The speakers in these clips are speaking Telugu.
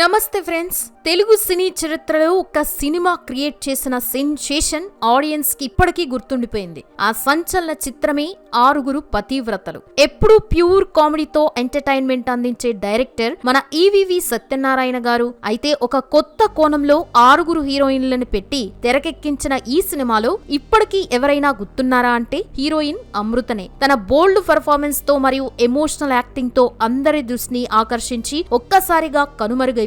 నమస్తే ఫ్రెండ్స్, తెలుగు సినీ చరిత్రలో ఒక సినిమా క్రియేట్ చేసిన సెన్సేషన్ ఆడియన్స్ కి ఇప్పటికీ గుర్తుండిపోయింది. ఆ సంచలన చిత్రమే ఆరుగురు పతివ్రతలు. ఎప్పుడూ ప్యూర్ కామెడీతో ఎంటర్టైన్మెంట్ అందించే డైరెక్టర్ మన ఈవీవి సత్యనారాయణ గారు. అయితే ఒక కొత్త కోణంలో ఆరుగురు హీరోయిన్లను పెట్టి తెరకెక్కించిన ఈ సినిమాలో ఇప్పటికీ ఎవరైనా గుర్తున్నారా అంటే హీరోయిన్ అమృతనే. తన బోల్డ్ పర్ఫార్మెన్స్ తో మరియు ఎమోషనల్ యాక్టింగ్ తో అందరి దృష్టిని ఆకర్షించి ఒక్కసారిగా కనుమరుగైపోయారు.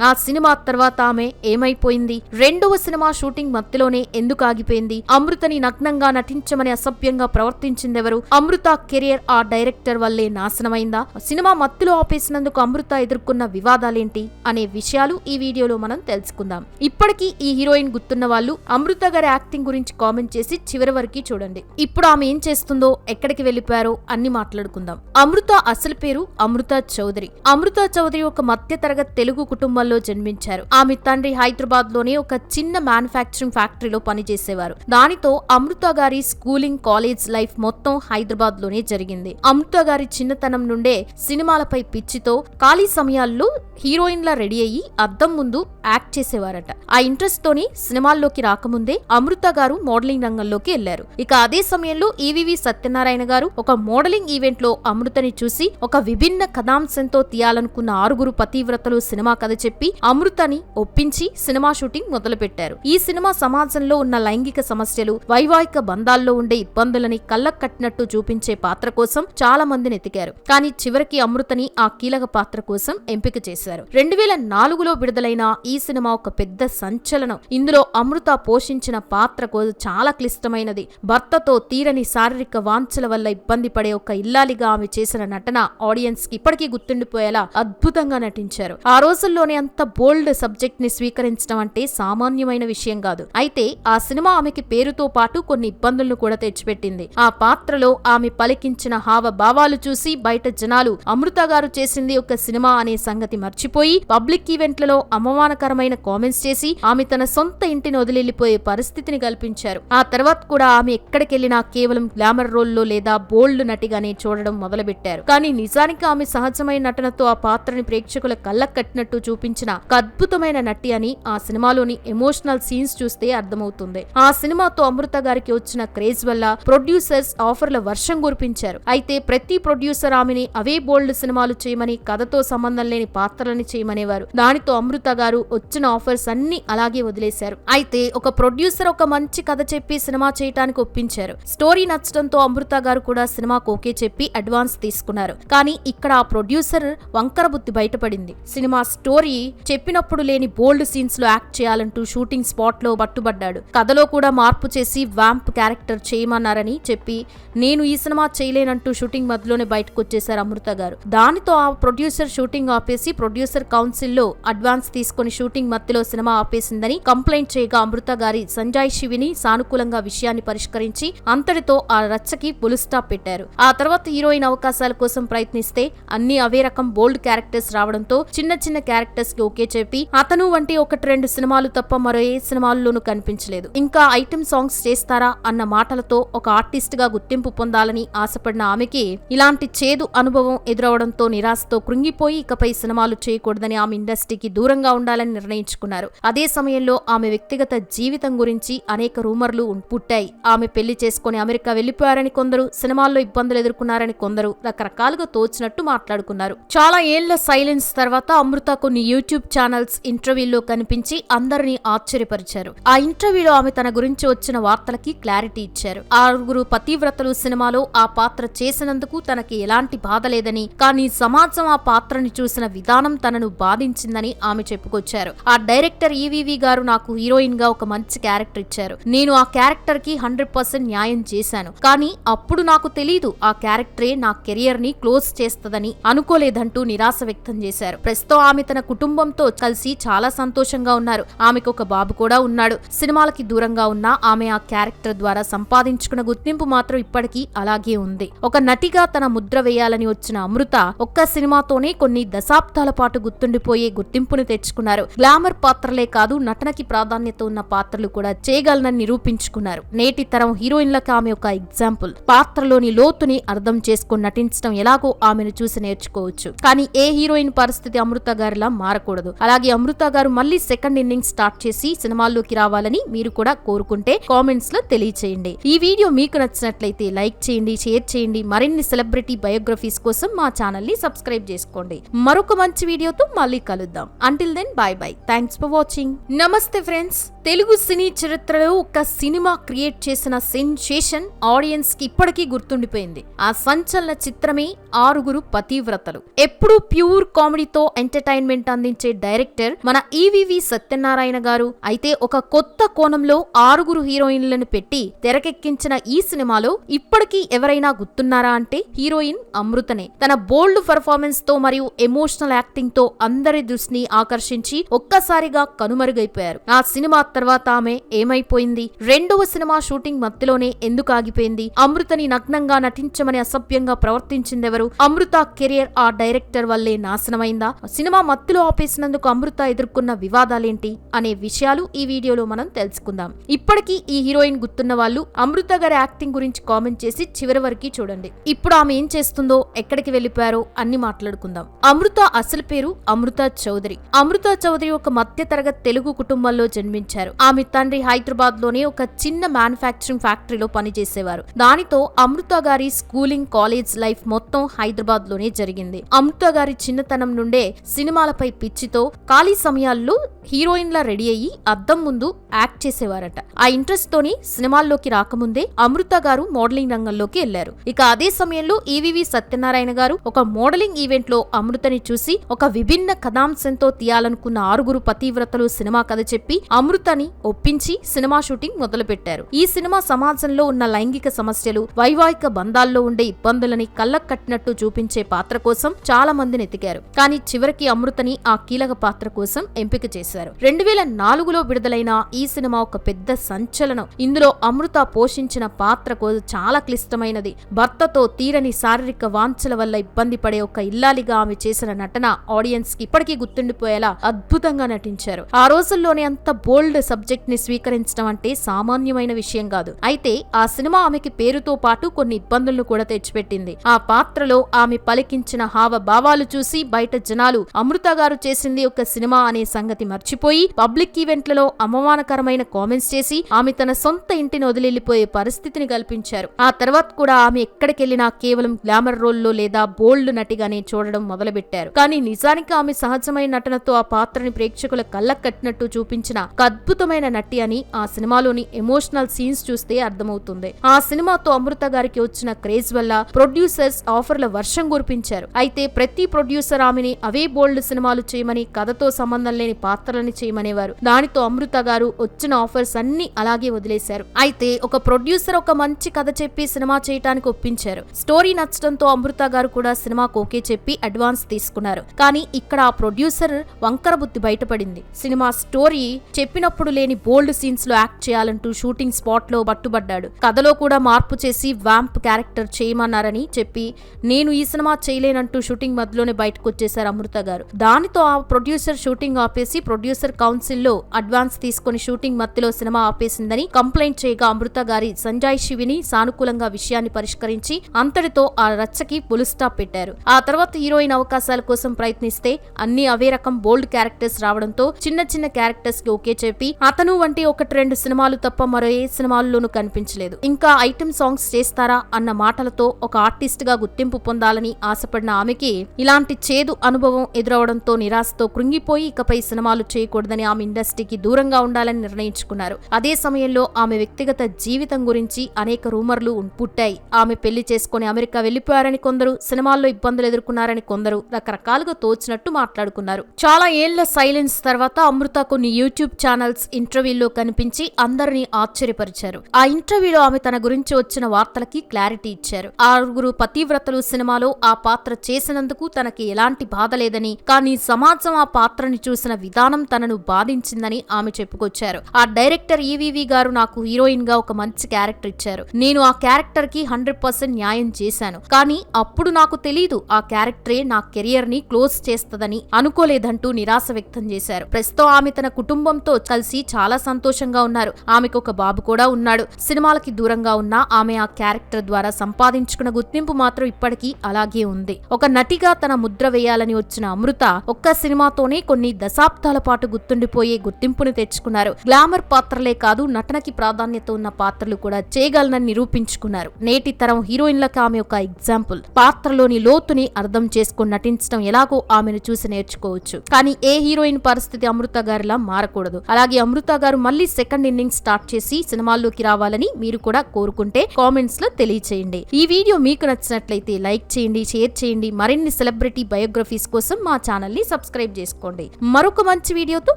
ఆ సినిమా తర్వాత ఆమె ఏమైపోయింది? రెండవ సినిమా షూటింగ్ మధ్యలోనే ఎందుకు ఆగిపోయింది? అమృతని నగ్నంగా నటించమని అసభ్యంగా ప్రవర్తించిందెవరు? అమృత కెరియర్ ఆ డైరెక్టర్ వల్లే నాశనమైందా? సినిమా మత్తులో ఆపేసినందుకు అమృత ఎదుర్కొన్న వివాదాలేంటి అనే విషయాలు ఈ వీడియోలో మనం తెలుసుకుందాం. ఇప్పటికీ ఈ హీరోయిన్ గుర్తున్న వాళ్ళు అమృత గారి యాక్టింగ్ గురించి కామెంట్ చేసి చివరి వరకు చూడండి. ఇప్పుడు ఆమె ఏం చేస్తుందో, ఎక్కడికి వెళ్లిపోయారో అన్ని మాట్లాడుకుందాం. అమృత అసలు పేరు అమృత చౌదరి. అమృత చౌదరి ఒక మధ్య తరగతి తెలుగు కుటుంబంలో జన్మించారు. ఆమె తండ్రి హైదరాబాద్ లోని ఒక చిన్న మ్యానుఫ్యాక్చరింగ్ ఫ్యాక్టరీలో పనిచేసేవారు. దానితో అమృత గారి స్కూలింగ్, కాలేజ్ లైఫ్ మొత్తం హైదరాబాద్ లోనే జరిగింది. అమృత గారి చిన్నతనం నుండే సినిమాలపై పిచ్చితో ఖాళీ సమయాల్లో హీరోయిన్ లా రెడీ అయ్యి అద్దం ముందు యాక్ట్ చేసేవారట. ఆ ఇంట్రెస్ట్ తోని సినిమాల్లోకి రాకముందే అమృత గారు మోడలింగ్ రంగంలోకి వెళ్లారు. ఇక అదే సమయంలో ఈవీవి సత్యనారాయణ గారు ఒక మోడలింగ్ ఈవెంట్ లో అమృతని చూసి ఒక విభిన్న కథాంశంతో తీయాలనుకున్న ఆరుగురు పతివ్రతలు సినిమా కథ చెప్పి అమృతని ఒప్పించి సినిమా షూటింగ్ మొదలుపెట్టారు. ఈ సినిమా సమాజంలో ఉన్న లైంగిక సమస్యలు, వైవాహిక బంధాల్లో ఉండే ఇబ్బందులని కళ్ళకు కట్టినట్టు చూపించే పాత్ర కోసం చాలా మందిని ఎతికారు. కానీ చివరికి అమృతని ఆ కీలక పాత్ర కోసం ఎంపిక చేశారు. 2004లో విడుదలైన ఈ సినిమా ఒక పెద్ద సంచలనం. ఇందులో అమృత పోషించిన పాత్ర చాలా క్లిష్టమైనది. భర్తతో తీరని శారీరక వాంఛల వల్ల ఇబ్బంది పడే ఒక ఇల్లాలిగా ఆమె చేసిన నటన ఆడియన్స్ కి ఇప్పటికీ గుర్తుండిపోయేలా అద్భుతంగా నటించారు. ఆ రోజుల్లోనే అంత బోల్డ్ సబ్జెక్ట్ ని స్వీకరించడం అంటే సామాన్యమైన విషయం కాదు. అయితే ఆ సినిమా ఆమెకి పేరుతో పాటు కొన్ని ఇబ్బందులను కూడా తెచ్చిపెట్టింది. ఆ పాత్రలో ఆమె పలికించిన హావభావాలు చూసి బయట జనాలు అమృత గారు చేసింది ఒక సినిమా అనే సంగతి మర్చిపోయి పబ్లిక్ ఈవెంట్లలో అవమానకరమైన కామెంట్స్ చేసి ఆమె తన సొంత ఇంటిని వదిలిపోయే పరిస్థితిని కల్పించారు. ఆ తర్వాత కూడా ఆమె ఎక్కడికెళ్లినా కేవలం గ్లామర్ రోల్లో లేదా బోల్డ్ నటిగానే చూడడం మొదలుపెట్టారు. కానీ నిజానికి ఆమె సహజమైన నటనతో ఆ పాత్రని ప్రేక్షకుల కళ్ళకు కట్టినట్టు చూపించిన అద్భుతమైన నటి అని ఆ సినిమాలోని ఎమోషనల్ సీన్స్ చూస్తే అర్థమవుతుంది. ఆ సినిమాతో అమృత గారికి వచ్చిన క్రేజ్ వల్ల ప్రొడ్యూసర్స్ ఆఫర్ల వర్షం కురిపించారు. అయితే ప్రతి ప్రొడ్యూసర్ ఆమెని అవే బోల్డ్ సినిమాలు చేయమని, కథతో సంబంధం లేని పాత్రలని చేయమనేవారు. దానితో అమృత గారు వచ్చిన ఆఫర్స్ అన్ని అలాగే వదిలేశారు. అయితే ఒక ప్రొడ్యూసర్ ఒక మంచి కథ చెప్పి సినిమా చేయడానికి ఒప్పించారు. స్టోరీ నచ్చడంతో అమృత గారు కూడా సినిమాకు ఓకే చెప్పి అడ్వాన్స్ తీసుకున్నారు. కానీ ఇక్కడ ఆ ప్రొడ్యూసర్ వంకర బుద్ధి బయటపడింది. సినిమా స్టోరీ చెప్పినప్పుడు లేని బోల్డ్ సీన్స్ లో యాక్ట్ చేయాలంటూ షూటింగ్ స్పాట్ లో పట్టుబడ్డాడు. కథలో కూడా మార్పు చేసి వ్యాంప్ క్యారెక్టర్ చేయమన్నారని చెప్పి నేను ఈ సినిమా చేయలేనంటూ షూటింగ్ మధ్యలోనే బయటకు వచ్చేశారు అమృత గారు. దానితో ఆ ప్రొడ్యూసర్ షూటింగ్ ఆపేసి ప్రొడ్యూసర్ కౌన్సిల్ లో అడ్వాన్స్ తీసుకుని షూటింగ్ మధ్యలో సినిమా ఆపేసిందని కంప్లైంట్ చేయగా అమృత గారి సంజయ్ శివిని సానుకూలంగా విషయాన్ని పరిష్కరించి అంతటితో ఆ రచ్చకి ఫుల్ స్టాప్ పెట్టారు. ఆ తర్వాత హీరోయిన్ అవకాశాల కోసం ప్రయత్నిస్తే అన్ని అవే రకం బోల్డ్ క్యారెక్టర్స్ రావడంతో చిన్న చిన్న క్యారెక్టర్స్ కి ఓకే చెప్పి అతను వంటి 1-2 సినిమాలు తప్ప మరో ఏ సినిమాల్లోనూ కనిపించలేదు. ఇంకా ఐటమ్ సాంగ్స్ చేస్తారా అన్న మాటలతో ఒక ఆర్టిస్ట్ గా గుర్తింపు పొందాలని ఆశపడిన ఆమెకి ఇలాంటి చేదు అనుభవం ఎదురవడంతో నిరాశతో కృంగిపోయి ఇకపై సినిమాలు చేయకూడదని ఆమె ఇండస్ట్రీకి దూరంగా ఉండాలని నిర్ణయించుకున్నారు. అదే సమయంలో ఆమె వ్యక్తిగత జీవితం గురించి అనేక రూమర్లు పుట్టాయి. ఆమె పెళ్లి చేసుకుని అమెరికా వెళ్లిపోయారని కొందరు, సినిమాల్లో ఇబ్బందులు ఎదుర్కొన్నారని కొందరు రకరకాలుగా తోచినట్టు మాట్లాడుకున్నారు. చాలా ఏళ్ల సైలెన్స్ తర్వాత అమృత కొన్ని యూట్యూబ్ ఛానల్స్ ఇంటర్వ్యూలో కనిపించి అందరినీ ఆశ్చర్యపరిచారు. ఆ ఇంటర్వ్యూలో ఆమె తన గురించి వచ్చిన వార్తలకి క్లారిటీ ఇచ్చారు. ఆరుగురు పతివ్రతలు సినిమాలో ఆ పాత్ర చేసినందుకు తనకి ఎలాంటి బాధ లేదని, కానీ సమాజం ఆ పాత్రని చూసిన విధానం తనను బాధించిందని ఆమె చెప్పుకొచ్చారు. ఆ డైరెక్టర్ ఈవీవి గారు నాకు హీరోయిన్ గా ఒక మంచి క్యారెక్టర్ ఇచ్చారు. నేను ఆ క్యారెక్టర్ కి 100% న్యాయం చేశాను. కానీ అప్పుడు నాకు తెలీదు ఆ క్యారెక్టరే నా కెరియర్ ని క్లోజ్ చేస్తదని అనుకోలేదంటూ నిరాశ వ్యక్తం చేశారు. ప్రస్తుతం ఆమె తన కుటుంబంతో కలిసి చాలా సంతోషంగా ఉన్నారు. ఆమెకు ఒక బాబు కూడా ఉన్నాడు. సినిమాలకి దూరంగా ఉన్న ఆమె ఆ క్యారెక్టర్ ద్వారా సంపాదించుకున్న గుర్తింపు మాత్రం ఇప్పటికీ అలాగే ఉంది. ఒక నటిగా తన ముద్ర వేయాలని వచ్చిన అమృత ఒక్క సినిమాతోనే కొన్ని దశాబ్దాల పాటు గుర్తుండిపోయే గుర్తింపును తెచ్చుకున్నారు. గ్లామర్ పాత్రలే కాదు, నటనకి ప్రాధాన్యత ఉన్న పాత్రలు కూడా చేయగలనని నిరూపించుకున్నారు. నేటి తరం హీరోయిన్లకు ఆమె ఒక ఎగ్జాంపుల్. పాత్రలోని లోతుని అర్థం చేసుకుని నటించడం ఎలాగో ఆమెను చూసి నేర్చుకోవచ్చు. కానీ ఏ హీరోయిన్ పరిస్థితి అమృత గారి ఎంపైర్ లా మారకూడదు. అలాగే అమృత గారు మళ్ళీ సెకండ్ ఇన్నింగ్స్ స్టార్ట్ చేసి సినిమాల్లోకి రావాలని మీరు కూడా కోరుకుంటే కామెంట్స్ లో తెలియచేయండి. ఈ వీడియో మీకు నచ్చినట్లయితే లైక్ చేయండి, షేర్ చేయండి. మరిన్ని సెలబ్రిటీ బయోగ్రఫీస్ కోసం మా ఛానల్ ని సబ్స్క్రైబ్ చేసుకోండి. మరొక మంచి వీడియోతో మళ్ళీ కలుద్దాం. Until then bye bye. Thanks for watching. నమస్తే ఫ్రెండ్స్. తెలుగు సినీ చరిత్రలో ఒక సినిమా క్రియేట్ చేసిన సెన్సేషన్ ఆడియన్స్ కి ఇప్పటికీ గుర్తుండిపోయింది. ఆ సంచలన చిత్రమే ఆరుగురు పతివ్రతలు. ఎప్పుడూ ప్యూర్ కామెడీతో ఎంటర్టైన్మెంట్ అందించే డైరెక్టర్ మన ఈవీవి సత్యనారాయణ గారు. అయితే ఒక కొత్త కోణంలో ఆరుగురు హీరోయిన్లను పెట్టి తెరకెక్కించిన ఈ సినిమాలో ఇప్పటికీ ఎవరైనా గుర్తున్నారా అంటే హీరోయిన్ అమృతనే. తన బోల్డ్ పర్ఫార్మెన్స్ తో మరియు ఎమోషనల్ యాక్టింగ్ తో అందరి దృష్టిని ఆకర్షించి ఒక్కసారిగా కనుమరుగైపోయారు. ఆ సినిమా తర్వాత ఆమె ఏమైపోయింది? రెండవ సినిమా షూటింగ్ మధ్యలోనే ఎందుకు ఆగిపోయింది? అమృతని నగ్నంగా నటించమని అసభ్యంగా ప్రవర్తించిందెవరు? అమృత కెరియర్ ఆ డైరెక్టర్ వల్లే నాశనమైందా? సినిమా మధ్యలో ఆపేసినందుకు అమృత ఎదుర్కొన్న వివాదాలేంటి అనే విషయాలు ఈ వీడియోలో మనం తెలుసుకుందాం. ఇప్పటికీ ఈ హీరోయిన్ గుర్తున్న వాళ్ళు అమృత గారి యాక్టింగ్ గురించి కామెంట్ చేసి చివరి వరకు చూడండి. ఇప్పుడు ఆమె ఏం చేస్తుందో, ఎక్కడికి వెళ్లిపోయారో అన్ని మాట్లాడుకుందాం. అమృత అసలు పేరు అమృత చౌదరి. అమృత చౌదరి ఒక మధ్య తరగతి తెలుగు కుటుంబంలో జన్మించారు. ఆమె తండ్రి హైదరాబాద్ లోనే ఒక చిన్న మ్యానుఫ్యాక్చరింగ్ ఫ్యాక్టరీలో పనిచేసేవారు. దానితో అమృత గారి స్కూలింగ్, కాలేజ్ లైఫ్ మొత్తం హైదరాబాద్ లోనే జరిగింది. అమృత గారి చిన్నతనం నుండే సినిమాలపై పిచ్చితో ఖాళీ సమయాల్లో హీరోయిన్ లా రెడీ అయ్యి అద్దం ముందు యాక్ట్ చేసేవారట. ఆ ఇంట్రెస్ట్ తోని సినిమాల్లోకి రాకముందే అమృత గారు మోడలింగ్ రంగంలోకి వెళ్లారు. ఇక అదే సమయంలో ఈవీవి సత్యనారాయణ గారు ఒక మోడలింగ్ ఈవెంట్ లో అమృతని చూసి ఒక విభిన్న కథాంశంతో తీయాలనుకున్న ఆరుగురు పతివ్రతలు సినిమా కథ చెప్పి అమృతని ఒప్పించి సినిమా షూటింగ్ మొదలుపెట్టారు. ఈ సినిమా సమాజంలో ఉన్న లైంగిక సమస్యలు, వైవాహిక బంధాల్లో ఉండే ఇబ్బందులని కళ్ళకు కట్టినట్టు చూపించే పాత్ర కోసం చాలా మందిని ఎతికారు. కానీ చివరికి అమృతని ఆ కీలక పాత్ర కోసం ఎంపిక చేశారు. 2004లో విడుదలైన ఈ సినిమా ఒక పెద్ద సంచలనం. ఇందులో అమృత పోషించిన పాత్ర చాలా క్లిష్టమైనది. భర్తతో తీరని శారీరక వాంఛల వల్ల ఇబ్బంది పడే ఒక ఇల్లాలిగా ఆమె చేసిన నటన ఆడియన్స్ కి ఇప్పటికీ గుర్తుండిపోయేలా అద్భుతంగా నటించారు. ఆ రోజుల్లోనే అంత బోల్డ్ సబ్జెక్ట్ ని స్వీకరించడం అంటే సామాన్యమైన విషయం కాదు. అయితే ఆ సినిమా ఆమెకి పేరుతో పాటు కొన్ని ఇబ్బందులను కూడా తెచ్చిపెట్టింది. ఆ పాత్రలో ఆమె పలికించిన హావభావాలు చూసి బయట జనాలు అమృత గారు చేసింది ఒక సినిమా అనే సంగతి మర్చిపోయి పబ్లిక్ ఈవెంట్లలో అవమానకరమైన కామెంట్స్ చేసి ఆమె తన సొంత ఇంటిని వదిలిపోయే పరిస్థితిని కల్పించారు. ఆ తర్వాత కూడా ఆమె ఎక్కడికెళ్లినా కేవలం గ్లామర్ రోల్లో లేదా బోల్డ్ నటిగానే చూడడం మొదలుపెట్టారు. కానీ నిజానికి ఆమె సహజమైన నటనతో ఆ పాత్రని ప్రేక్షకుల కళ్ళకు కట్టినట్టు చూపించిన అద్భుతమైన నటి అని ఆ సినిమాలోని ఎమోషనల్ సీన్స్ చూస్తే అర్థమవుతుంది. ఆ సినిమాతో అమృత గారికి వచ్చిన క్రేజ్ వల్ల ప్రొడ్యూసర్స్ ఆఫర్ల వర్షం కురిపించారు. అయితే ప్రతి ప్రొడ్యూసర్ ఆమెని అవే బోల్డ్ సినిమాలు చేయమని, కథతో సంబంధం లేని పాత్రలని చేయమనేవారు. దానితో అమృత గారు వచ్చిన ఆఫర్స్ అన్ని అలాగే వదిలేశారు. అయితే ఒక ప్రొడ్యూసర్ ఒక మంచి కథ చెప్పి సినిమా చేయడానికి ఒప్పించారు. స్టోరీ నచ్చడంతో అమృత గారు కూడా సినిమాకు ఓకే చెప్పి అడ్వాన్స్ తీసుకున్నారు. కానీ ఇక్కడ ఆ ప్రొడ్యూసర్ వంకర బుద్ధి బయటపడింది. సినిమా స్టోరీ చెప్పినప్పుడు లేని బోల్డ్ సీన్స్ లో యాక్ట్ చేయాలంటూ షూటింగ్ స్పాట్ లో పట్టుబడ్డాడు. కథలో కూడా మార్పు చేసి వ్యాంప్ క్యారెక్టర్ చేయమన్నారని చెప్పి నేను ఈ సినిమా చేయలేనంటూ షూటింగ్ మధ్యలోనే బయటకు వచ్చేశారు అమృత గారు. దానితో ఆ ప్రొడ్యూసర్ షూటింగ్ ఆపేసి ప్రొడ్యూసర్ కౌన్సిల్ లో అడ్వాన్స్ తీసుకుని షూటింగ్ మధ్యలో సినిమా ఆపేసిందని కంప్లైంట్ చేయగా అమృత గారి సంజాయిషి విని సానుకూలంగా విషయాన్ని పరిష్కరించి అంతటితో ఆ రచ్చకి ఫుల్ స్టాప్ పెట్టారు. ఆ తర్వాత హీరోయిన్ అవకాశాల కోసం ప్రయత్నిస్తే అన్ని అవే రకం బోల్డ్ క్యారెక్టర్స్ రావడంతో చిన్న చిన్న క్యారెక్టర్స్ కి ఓకే చెప్పి అతను వంటి 1-2 సినిమాలు తప్ప మరో ఏ సినిమాల్లోనూ కనిపించలేదు. ఇంకా ఐటెం సాంగ్స్ చేస్తారా అన్న మాటలతో ఒక ఆర్టిస్ట్ గా గుర్తింపు పొందాలని ఆశపడిన ఆమెకి ఇలాంటి చేదు అనుభవం ఎదురవడంతో నిరాశతో కృంగిపోయి ఇకపై సినిమాలు చేయకూడదని ఆమె ఇండస్ట్రీకి దూరంగా ఉండాలని నిర్ణయించుకున్నారు. అదే సమయంలో ఆమె వ్యక్తిగత జీవితం గురించి అనేక రూమర్లు పుట్టాయి. ఆమె పెళ్లి చేసుకుని అమెరికా వెళ్లిపోయారని కొందరు, సినిమాల్లో ఇబ్బందులు ఎదుర్కొన్నారని కొందరు రకరకాలుగా తోచినట్టు మాట్లాడుకున్నారు. చాలా ఏళ్ల సైలెన్స్ తర్వాత అమృత కొన్ని యూట్యూబ్ ఛానల్స్ ఇంటర్వ్యూల్లో కనిపించి అందరినీ ఆశ్చర్యపరిచారు. ఆ ఇంటర్వ్యూలో ఆమె తన గురించి వచ్చిన వార్తలకి క్లారిటీ ఇచ్చారు. ఆరుగురు పతివ్రతలు సినిమాలో ఆ పాత్ర చేసినందుకు తనకి ఎలాంటి బాధ లేదని, కానీ సమాజం ఆ పాత్రని చూసిన విధానం విధానం తనను బాధించిందని ఆమె చెప్పుకొచ్చారు. ఆ డైరెక్టర్ ఈవీవి గారు నాకు హీరోయిన్ గా ఒక మంచి క్యారెక్టర్ ఇచ్చారు. నేను ఆ క్యారెక్టర్ కి 100% న్యాయం చేశాను. కానీ అప్పుడు నాకు తెలీదు ఆ క్యారెక్టరే నా కెరియర్ ని క్లోజ్ చేస్తదని అనుకోలేదంటూ నిరాశ వ్యక్తం చేశారు. ప్రస్తుతం ఆమె తన కుటుంబంతో కలిసి చాలా సంతోషంగా ఉన్నారు. ఆమెకు ఒక బాబు కూడా ఉన్నాడు. సినిమాలకి దూరంగా ఉన్న ఆమె ఆ క్యారెక్టర్ ద్వారా సంపాదించుకున్న గుర్తింపు మాత్రం ఇప్పటికీ అలాగే ఉంది. ఒక నటిగా తన ముద్ర వేయాలని వచ్చిన అమృత ఒక్క సినిమాతోనే కొన్ని దశాబ్దాల పాటు గుర్తుండిపోయే గుర్తింపుని తెచ్చుకున్నారు. గ్లామర్ పాత్రలే కాదు, నటనకి ప్రాధాన్యత ఉన్న పాత్రలు కూడా చేయగలనని నిరూపించుకున్నారు. నేటి తరం హీరోయిన్లకు ఆమె ఒక ఎగ్జాంపుల్. పాత్రలోని లోతుని అర్థం చేసుకుని నటించడం ఎలాగో ఆమెను చూసి నేర్చుకోవచ్చు. కానీ ఏ హీరోయిన్ పరిస్థితి అమృత గారిలా మారకూడదు. అలాగే అమృత గారు మళ్ళీ సెకండ్ ఇన్నింగ్స్ స్టార్ట్ చేసి సినిమాల్లోకి రావాలని మీరు కూడా కోరుకుంటే కామెంట్స్ లో తెలియచేయండి. ఈ వీడియో మీకు నచ్చినట్లయితే లైక్ చేయండి, షేర్ చేయండి. మరిన్ని సెలబ్రిటీ బయోగ్రఫీస్ కోసం మా ఛానల్ ని సబ్స్క్రైబ్ చేసుకోండి. మరొక మంచి వీడియోతో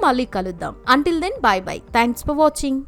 మళ్ళీ కలుద్దాం. Until then bye bye. Thanks for watching.